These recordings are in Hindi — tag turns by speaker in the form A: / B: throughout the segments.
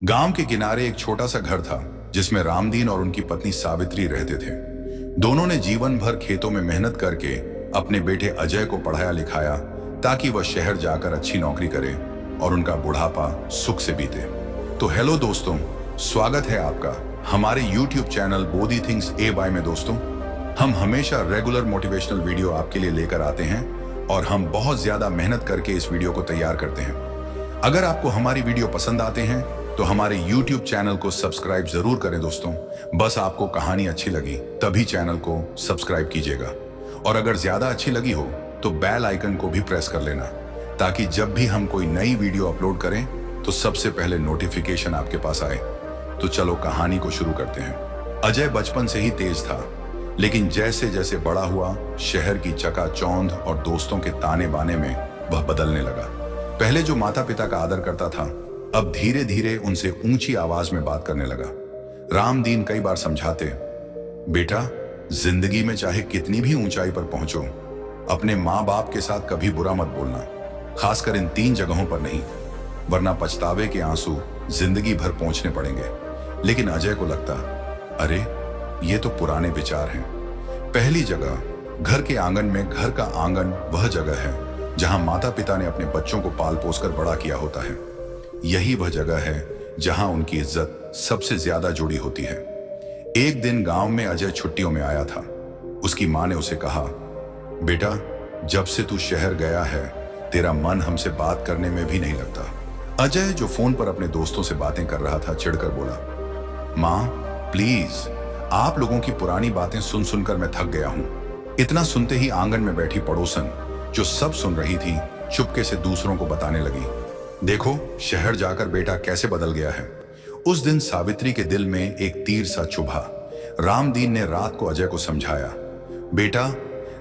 A: गांव के किनारे एक छोटा सा घर था जिसमें रामदीन और उनकी पत्नी सावित्री रहते थे। दोनों ने जीवन भर खेतों में मेहनत करके अपने बेटे अजय को पढ़ाया लिखाया ताकि वह शहर जाकर अच्छी नौकरी करे और उनका बुढ़ापा सुख से बीते। तो हेलो दोस्तों, स्वागत है आपका हमारे YouTube चैनल बोधी थिंग्स ए बाय में। दोस्तों, हम हमेशा रेगुलर मोटिवेशनल वीडियो आपके लिए लेकर आते हैं और हम बहुत ज्यादा मेहनत करके इस वीडियो को तैयार करते हैं। अगर आपको हमारी वीडियो पसंद आते हैं तो हमारे YouTube चैनल को सब्सक्राइब जरूर करें। दोस्तों, बस आपको कहानी अच्छी लगी तभी चैनल को सब्सक्राइब कीजिएगा, और अगर ज्यादा अच्छी लगी हो तो बेल आइकन को भी प्रेस कर लेना ताकि जब भी हम कोई नई वीडियो अपलोड करें तो सबसे पहले नोटिफिकेशन आपके पास आए। तो चलो कहानी को शुरू करते हैं। अजय बचपन से ही तेज था, लेकिन जैसे जैसे बड़ा हुआ शहर की चकाचौंध और दोस्तों के ताने बाने में वह बदलने लगा। पहले जो माता पिता का आदर करता था, अब धीरे धीरे उनसे ऊंची आवाज में बात करने लगा। रामदीन कई बार समझाते, बेटा, जिंदगी में चाहे कितनी भी ऊंचाई पर पहुंचो, अपने माँ बाप के साथ कभी बुरा मत बोलना, खासकर इन 3 जगहों पर नहीं, वरना पछतावे के आंसू जिंदगी भर पहुंचने पड़ेंगे। लेकिन अजय को लगता, अरे ये तो पुराने विचार हैं। पहली जगह, घर के आंगन में। घर का आंगन वह जगह है जहां माता पिता ने अपने बच्चों को पाल पोस कर बड़ा किया होता है। यही वह जगह है जहां उनकी इज्जत सबसे ज्यादा जुड़ी होती है। एक दिन गांव में अजय छुट्टियों में आया था। उसकी मां ने उसे कहा, बेटा, जब से तू शहर गया है तेरा मन हमसे बात करने में भी नहीं लगता। अजय, जो फोन पर अपने दोस्तों से बातें कर रहा था, चिढ़कर बोला, मां प्लीज, आप लोगों की पुरानी बातें सुन सुनकर मैं थक गया हूं। इतना सुनते ही आंगन में बैठी पड़ोसन, जो सब सुन रही थी, चुपके से दूसरों को बताने लगी, देखो शहर जाकर बेटा कैसे बदल गया है। उस दिन सावित्री के दिल में एक तीर सा चुभा। रामदीन ने रात को अजय को समझाया, बेटा,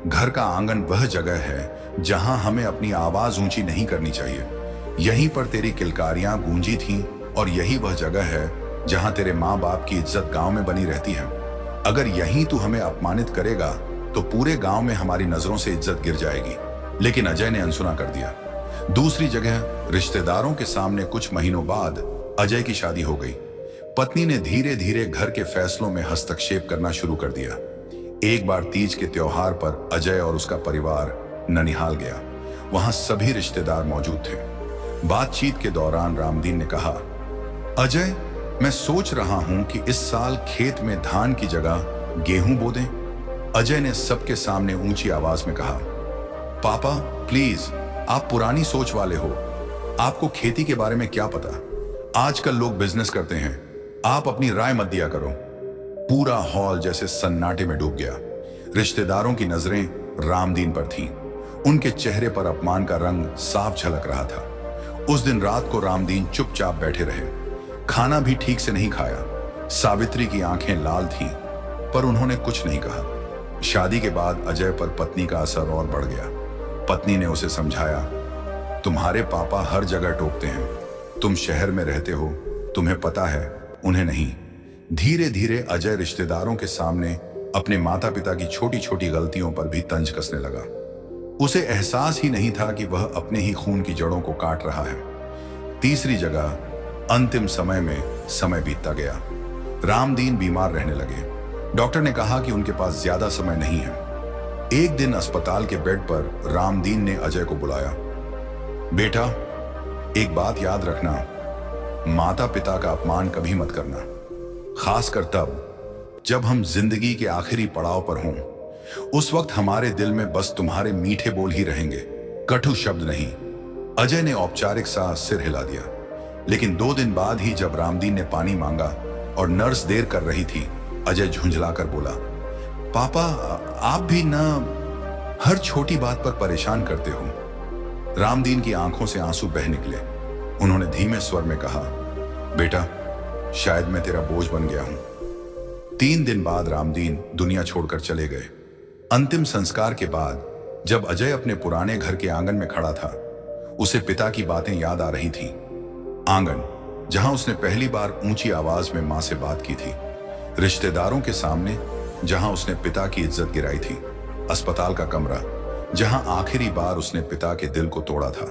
A: घर का आंगन वह जगह है जहां हमें अपनी आवाज ऊंची नहीं करनी चाहिए। यहीं पर तेरी किलकारियां गूंजी थीं और यही वह जगह है जहां तेरे माँ बाप की इज्जत गांव में बनी रहती है। अगर यहीं तू हमें अपमानित करेगा तो पूरे गांव में हमारी नजरों से इज्जत गिर जाएगी। लेकिन अजय ने अनसुना कर दिया। दूसरी जगह, रिश्तेदारों के सामने कुछ महीनों बाद अजय की शादी हो गई। पत्नी ने धीरे धीरे घर के फैसलों में हस्तक्षेप करना शुरू कर दिया। एक बार तीज के त्योहार पर अजय और उसका परिवार ननिहाल गया। वहां सभी रिश्तेदार मौजूद थे। बातचीत के दौरान रामदीन ने कहा, अजय, मैं सोच रहा हूं कि इस साल खेत में धान की जगह गेहूं बो दें। अजय ने सबके सामने ऊंची आवाज में कहा, पापा प्लीज, आप पुरानी सोच वाले हो, आपको खेती के बारे में क्या पता। आजकल लोग बिजनेस करते हैं, आप अपनी राय मत दिया करो। पूरा हॉल जैसे सन्नाटे में डूब गया। रिश्तेदारों की नजरें रामदीन पर थीं। उनके चेहरे पर अपमान का रंग साफ झलक रहा था। उस दिन रात को रामदीन चुपचाप बैठे रहे। खाना भी ठीक से नहीं खाया। सावित्री की आंखें लाल थीं, पर उन्होंने कुछ नहीं कहा। शादी के बाद अजय पर पत्नी का असर और बढ़ गया। पत्नी ने उसे समझाया, तुम्हारे पापा हर जगह टोकते हैं, तुम शहर में रहते हो, तुम्हें पता है, उन्हें नहीं। धीरे धीरे अजय रिश्तेदारों के सामने अपने माता पिता की छोटी छोटी गलतियों पर भी तंज कसने लगा। उसे एहसास ही नहीं था कि वह अपने ही खून की जड़ों को काट रहा है। तीसरी जगह, अंतिम समय में समय बीतता गया। रामदीन बीमार रहने लगे। डॉक्टर ने कहा कि उनके पास ज्यादा समय नहीं है। एक दिन अस्पताल के बेड पर रामदीन ने अजय को बुलाया, बेटा, एक बात याद रखना, माता पिता का अपमान कभी मत करना, खासकर तब जब हम जिंदगी के आखिरी पड़ाव पर हों। उस वक्त हमारे दिल में बस तुम्हारे मीठे बोल ही रहेंगे, कटु शब्द नहीं। अजय ने औपचारिक सा सिर हिला दिया। लेकिन 2 दिन बाद ही जब रामदीन ने पानी मांगा और नर्स देर कर रही थी, अजय झुंझलाकर बोला, पापा, आप भी ना हर छोटी बात पर परेशान करते हो। रामदीन की आंखों से आंसू बह निकले। उन्होंने धीमे स्वर में कहा, बेटा, शायद मैं तेरा बोझ बन गया हूं। 3 दिन बाद रामदीन दुनिया छोड़कर चले गए। अंतिम संस्कार के बाद जब अजय अपने पुराने घर के आंगन में खड़ा था, उसे पिता की बातें याद आ रही थीं। आंगन जहां उसने पहली बार ऊंची आवाज में मां से बात की थी, रिश्तेदारों के सामने जहां उसने पिता की इज्जत गिराई थी, अस्पताल का कमरा जहां आखिरी बार उसने पिता के दिल को तोड़ा था।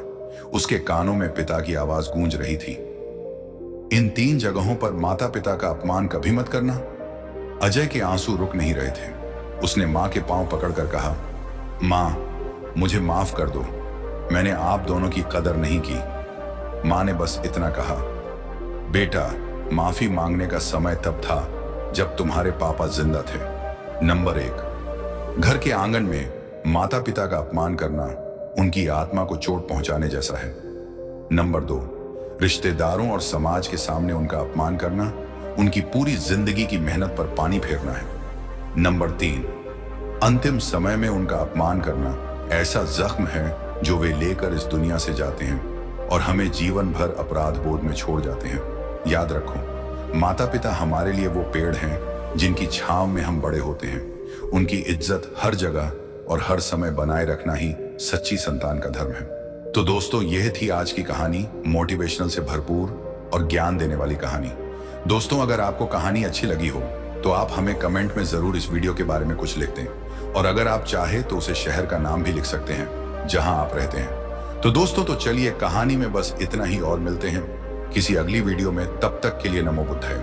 A: उसके कानों में पिता की आवाज गूंज रही थी, इन 3 जगहों पर माता पिता का अपमान कभी मत करना। अजय के आंसू रुक नहीं रहे थे। उसने मां के पांव पकड़कर कहा, मां, मुझे माफ कर दो, मैंने आप दोनों की कदर नहीं की। मां ने बस इतना कहा, बेटा, माफी मांगने का समय तब था जब तुम्हारे पापा जिंदा थे। नंबर 1, घर के आंगन में माता पिता का अपमान करना उनकी आत्मा को चोट पहुंचाने जैसा है। नंबर 2, रिश्तेदारों और समाज के सामने उनका अपमान करना उनकी पूरी जिंदगी की मेहनत पर पानी फेरना है। नंबर 3, अंतिम समय में उनका अपमान करना ऐसा जख्म है जो वे लेकर इस दुनिया से जाते हैं और हमें जीवन भर अपराध बोध में छोड़ जाते हैं। याद रखो, माता पिता हमारे लिए वो पेड़ हैं जिनकी छांव में हम बड़े होते हैं। उनकी इज्जत हर जगह और हर समय बनाए रखना ही सच्ची संतान का धर्म है। तो दोस्तों, यह थी आज की कहानी, मोटिवेशनल से भरपूर और ज्ञान देने वाली कहानी। दोस्तों, अगर आपको कहानी अच्छी लगी हो तो आप हमें कमेंट में जरूर इस वीडियो के बारे में कुछ लिख दें, और अगर आप चाहे तो उसे शहर का नाम भी लिख सकते हैं जहां आप रहते हैं। तो दोस्तों, तो चलिए कहानी में बस इतना ही, और मिलते हैं किसी अगली वीडियो में। तब तक के लिए नमो बुद्धाय।